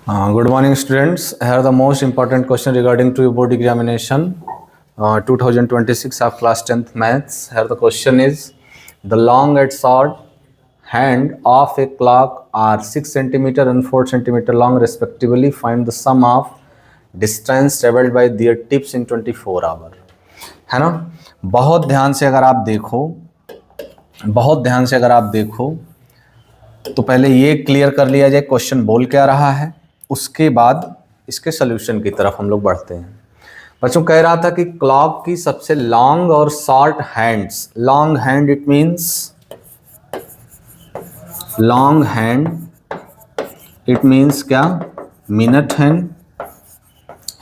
Good morning, students. Here are the most important question regarding to your board examination 2026 of class 10th maths. Here the question is: the long and short hand of a clock are 6 centimeter and 4 centimeter long respectively. Find the sum of distance traveled by their tips in 24 hour. है ना? बहुत ध्यान से अगर आप देखो तो पहले ये क्लियर कर लिया जाए क्वेश्चन बोल क्या रहा है, उसके बाद इसके सोल्यूशन की तरफ हम लोग बढ़ते हैं। बच्चों कह रहा था कि क्लॉक की सबसे लॉन्ग और short hands, long hand it means क्या, मिनट हैंड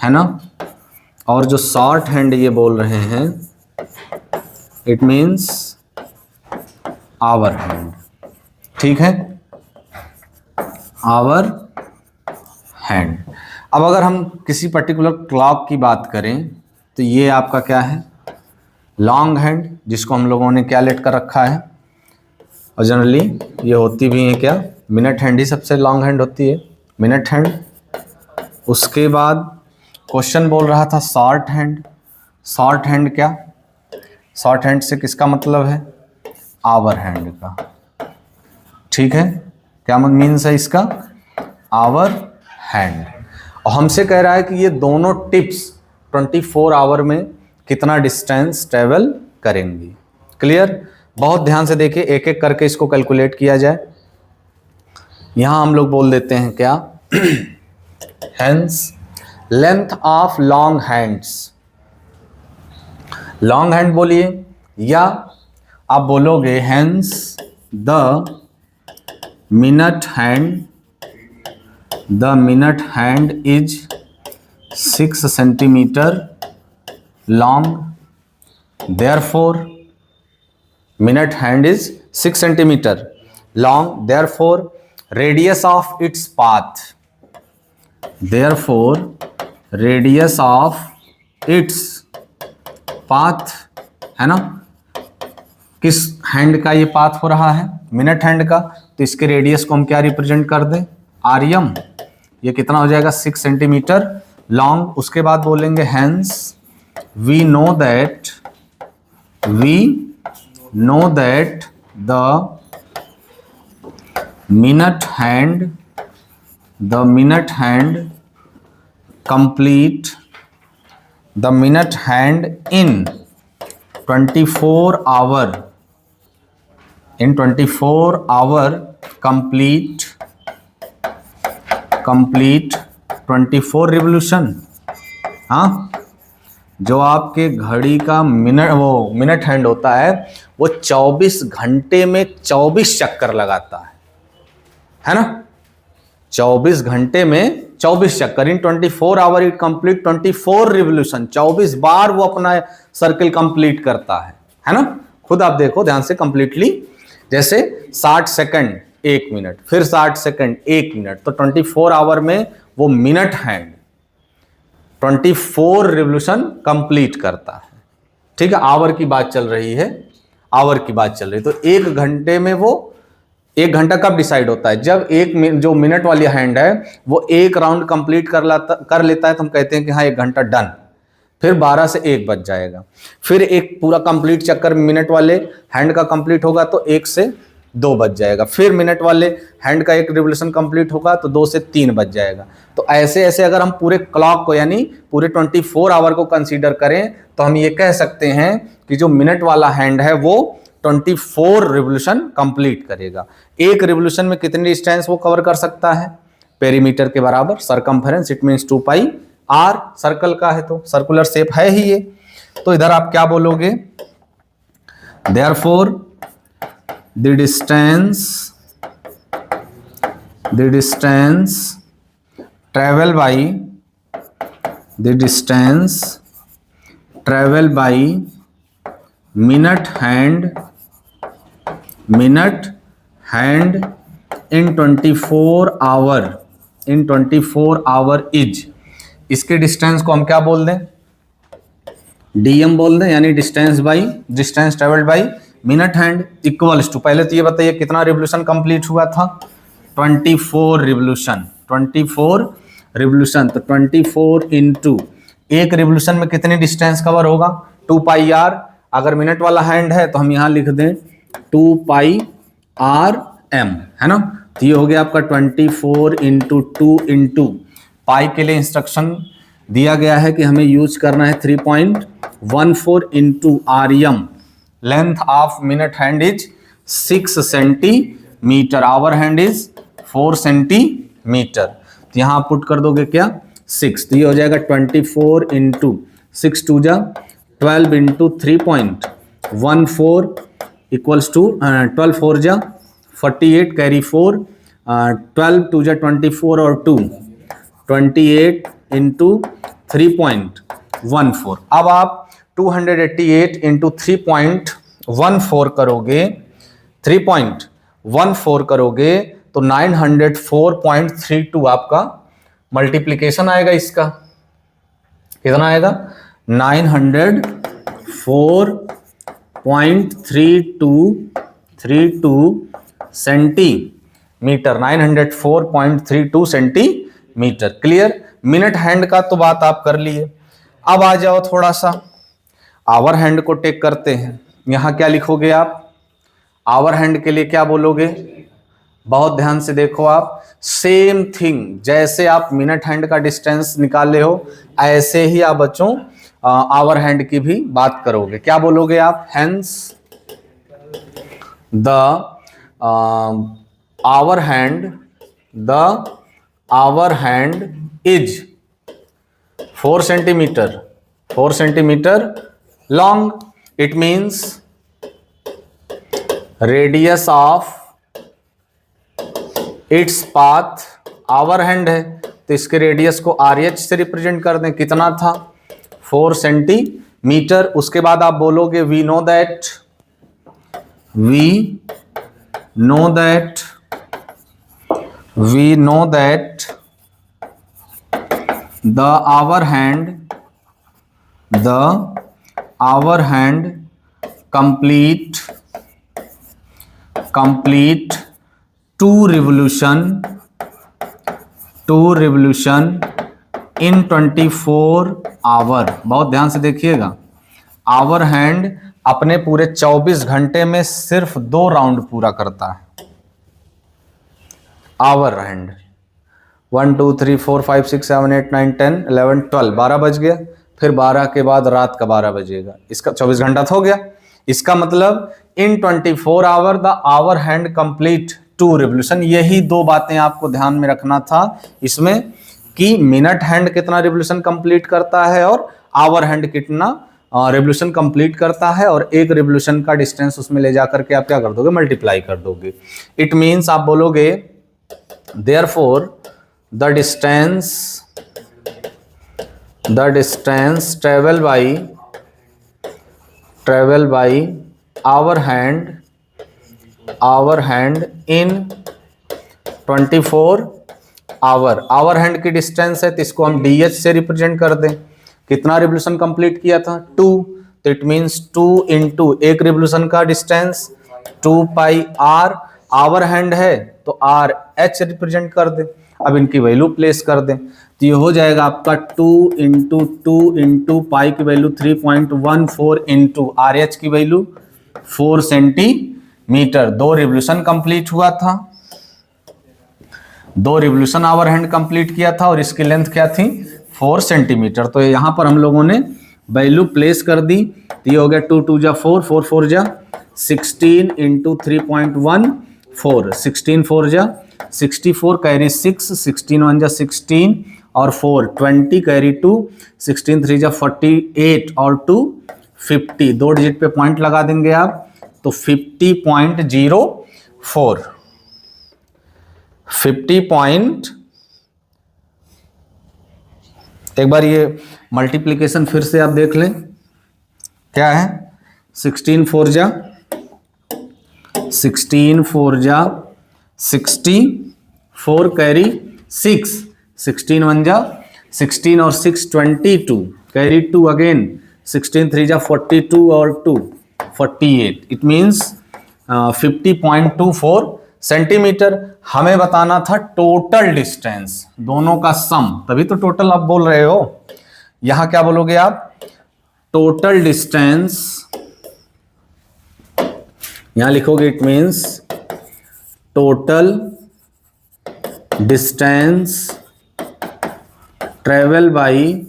है ना, और जो शॉर्ट हैंड ये बोल रहे हैं इट मींस आवर हैंड। ठीक है, आवर हैंड। अब अगर हम किसी पर्टिकुलर क्लॉक की बात करें तो ये आपका क्या है, लॉन्ग हैंड, जिसको हम लोगों ने क्या लेट कर रखा है, और जनरली ये होती भी है क्या, मिनट हैंड ही सबसे लॉन्ग हैंड होती है, मिनट हैंड। उसके बाद क्वेश्चन बोल रहा था शॉर्ट हैंड। शॉर्ट हैंड क्या, शॉर्ट हैंड से किसका मतलब है, आवर हैंड का। ठीक है, क्या मीन्स है इसका, आवर हैंड। और हमसे कह रहा है कि ये दोनों टिप्स 24 आवर में कितना डिस्टेंस ट्रेवल करेंगी। क्लियर? बहुत ध्यान से देखिए, एक एक करके इसको कैलकुलेट किया जाए। यहां हम लोग बोल देते हैं क्या, hence length of long hands, long hand बोलिए, या आप बोलोगे hence the minute hand is 6 centimetre long, therefore minute hand is 6 centimeter long, therefore radius of its path है ना, किस हैंड का ये पाथ हो रहा है, मिनट हैंड का, तो इसके रेडियस को हम क्या रिप्रेजेंट कर दें, आरएम। ये कितना हो जाएगा, 6 सेंटीमीटर लॉन्ग। उसके बाद बोलेंगे hence we know that the minute hand in 24 hour complete 24 revolution. हाँ, जो आपके घड़ी का मिनट हैंड होता है वो 24 घंटे में 24 चक्कर लगाता है ना, 24 घंटे में 24 चक्कर। इन 24 आवर इट कंप्लीट 24 रिवोल्यूशन, 24 बार वो अपना सर्किल कंप्लीट करता है ना। खुद आप देखो ध्यान से कंप्लीटली, जैसे 60 सेकंड 1 मिनट, फिर 60 सेकंड 1 मिनट, तो 24 आवर में वो मिनट हैंड 24 रिवोल्यूशन कंप्लीट करता है। ठीक है, आवर की बात चल रही है, तो 1 घंटे में वो 1 घंटा कब डिसाइड होता है, जब जो मिनट वाली हैंड है वो 1 राउंड कंप्लीट कर लेता है, तो हम कहते हैं कि हाँ 1 घंटा डन। फिर 12 से 1 बज जाएगा, फिर एक पूरा कंप्लीट चक्कर मिनट वाले हैंड का कंप्लीट होगा तो 1 से 2 बज जाएगा, फिर मिनट वाले हैंड का एक रिवोल्यूशन कंप्लीट होगा तो 2 से 3 बज जाएगा। तो ऐसे ऐसे अगर हम पूरे क्लॉक को यानी पूरे 24 आवर को कंसीडर करें तो हम ये कह सकते हैं कि जो मिनट वाला हैंड है वो 24 रिवोल्यूशन कंप्लीट करेगा। एक रिवोल्यूशन में कितनी डिस्टेंस वो कवर कर सकता है, पेरीमीटर के बराबर, circumference it means 2 pi R, circle का है तो सर्कुलर शेप है ही ये। तो इधर आप क्या बोलोगे, therefore the distance travel by minute hand in 24 hour is, इसके डिस्टेंस को हम क्या बोल दें, डीएम बोल दें, यानी distance travelled by minute hand equals to, पहले तो ये बताइए कितना रिवोल्यूशन कंप्लीट हुआ था, 24 रिवोल्यूशन। 24 रिवोल्यूशन। तो 24 इंटू, एक रिवोल्यूशन में कितनी डिस्टेंस कवर होगा, 2 पाई आर। अगर मिनट वाला हैंड है तो हम यहाँ लिख दें 2 पाई आर एम, है ना। तो ये हो गया आपका 24 इंटू 2 इंटू पाई के लिए इंस्ट्रक्शन दिया गया है कि हमें यूज करना है 3.14 into R M. Length of minute hand is 6 centimetre, hour hand is 4 centimetre. तो यहाँ पुट कर दोगे क्या 6, तो ये हो जाएगा 24 इंटू 6 2 जा 12 इंटू 3.14 इक्वल्स टू 12 4 जा 48 कैरी 4, 12 2 जा 24 और 2 28 इंटू 3.14। अब आप 288 इंटू 3.14 करोगे, 3.14 करोगे तो 904.32 आपका मल्टीप्लीकेशन आएगा। इसका कितना आएगा, 904.32 centimetre, 904.32 centimetre. Clear. Minute hand का तो बात आप कर लिए। अब आ जाओ थोड़ा सा आवर हैंड को टेक करते हैं। यहां क्या लिखोगे आप, आवर हैंड के लिए क्या बोलोगे, बहुत ध्यान से देखो आप, सेम थिंग जैसे आप मिनट हैंड का डिस्टेंस निकाले हो ऐसे ही आप बच्चों आवर हैंड की भी बात करोगे। क्या बोलोगे आप, hence the hour hand is 4 centimetre long. It means radius of its path, hour hand है तो इसके रेडियस को RH से रिप्रेजेंट कर दें, कितना था 4 सेंटीमीटर। उसके बाद आप बोलोगे we know that the hour hand complete 2 revolution in 24 hour। बहुत ध्यान से देखिएगा, आवर हैंड अपने पूरे 24 घंटे में सिर्फ 2 राउंड पूरा करता है। आवर हैंड 1 2 3 4 5 6 7 8 9 10 11 12, 12 बज गया, फिर 12 के बाद रात का 12 बजेगा, इसका 24 घंटा तो हो गया। इसका मतलब in 24 hour the hour hand complete 2 revolution. यही 2 बातें आपको ध्यान में रखना था इसमें, कि मिनट हैंड कितना रिवोल्यूशन कंप्लीट करता है और आवर हैंड कितना रिवोल्यूशन कंप्लीट करता है, और एक रिवोल्यूशन का डिस्टेंस उसमें ले जाकर के आप क्या कर दोगे, मल्टीप्लाई कर दोगे। इट मीन्स आप बोलोगे therefore the distance travel by hour hand in 24 hour. Hour hand की डिस्टेंस है तो इसको हम DH से रिप्रेजेंट कर दें। कितना रिवोल्यूशन कंप्लीट किया था 2, तो इट मीन्स 2 इंटू एक रिवोल्यूशन का distance 2 pi R। Hour hand है तो RH रिप्रेजेंट कर दें। अब इनकी वैल्यू प्लेस कर दें तो ये हो जाएगा आपका 2 इंटू पाई की वैल्यू 3.14 इंटू RH की वैल्यू 4 सेंटीमीटर। 2 रिवोल्यूशन कंप्लीट हुआ था, 2 रिवोल्यूशन आवर हैंड कंप्लीट किया था और इसकी लेंथ क्या थी 4 सेंटीमीटर। तो यहां पर हम लोगों ने वैल्यू प्लेस कर दी। तो ये हो गया 2 2 जा 4 4 4 जा 16 इंटू 3.14, 16 4 जा 64 कैरी 6, 16 1 जा 16 और 4 20 कैरी 2, 16 3 जा 48 और 2 50। 2 डिजिट पे पॉइंट लगा देंगे आप तो 50.04, 50 एक बार ये मल्टीप्लिकेशन फिर से आप देख लें क्या है। 16 4 जा 64 कैरी 6, 16 1 जा 16 और 6 22 कैरी 2 अगेन, 16 3 जा 42 और 2 48। इट मीन्स 50.24 सेंटीमीटर, हमें बताना था टोटल डिस्टेंस, दोनों का सम, तभी तो टोटल आप बोल रहे हो। यहां क्या बोलोगे आप, टोटल डिस्टेंस, यहां लिखोगे it means total distance travel by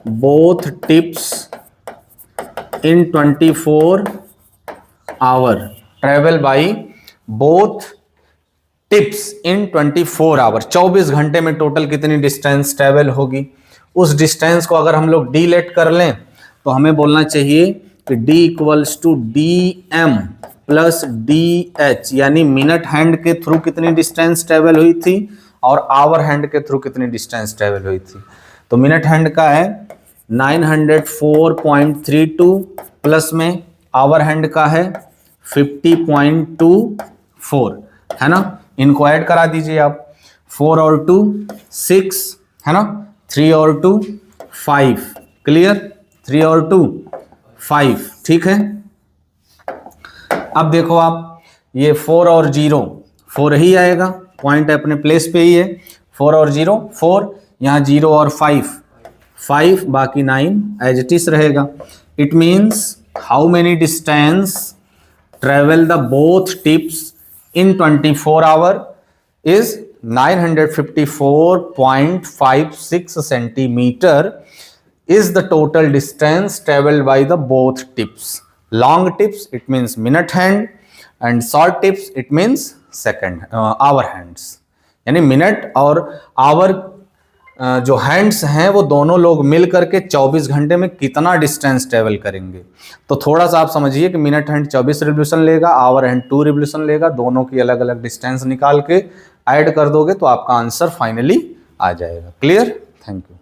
both tips in 24 hour, travel by both tips in 24 hour, 24 घंटे में टोटल कितनी डिस्टेंस ट्रेवल होगी। उस डिस्टेंस को अगर हम लोग डी लेट कर लें तो हमें बोलना चाहिए कि d equals to D M plus D H, यानी मिनट हैंड के थ्रू कितनी डिस्टेंस ट्रेवल हुई थी और आवर हैंड के थ्रू कितनी डिस्टेंस ट्रेवल हुई थी। तो मिनट हैंड का है 904.32 प्लस में आवर हैंड का है 50.24, है ना। इनको ऐड करा दीजिए आप, 4 और 2 6, है ना, 3 और 2 5, क्लियर, 3 और 2 5, ठीक है। अब देखो आप, ये 4 और 0 4 ही आएगा, पॉइंट अपने प्लेस पे ही है, 4 और 0 4, यहाँ 0 और 5 5, बाकी 9 एज इट इज रहेगा। It means how many distance travel the both tips in 24 hour is 954.56 centimeter is the total distance traveled by the both tips. Long tips it means minute hand and short tips it means second hour hands. यानी minute और our जो hands हैं वो दोनों लोग मिल करके 24 घंटे में कितना डिस्टेंस ट्रेवल करेंगे। तो थोड़ा सा आप समझिए कि मिनट हैंड 24 रिवोल्यूशन लेगा, आवर हैंड 2 रिवोल्यूशन लेगा, दोनों की अलग अलग डिस्टेंस निकाल के ऐड कर दोगे तो आपका आंसर फाइनली आ जाएगा। Clear, thank you.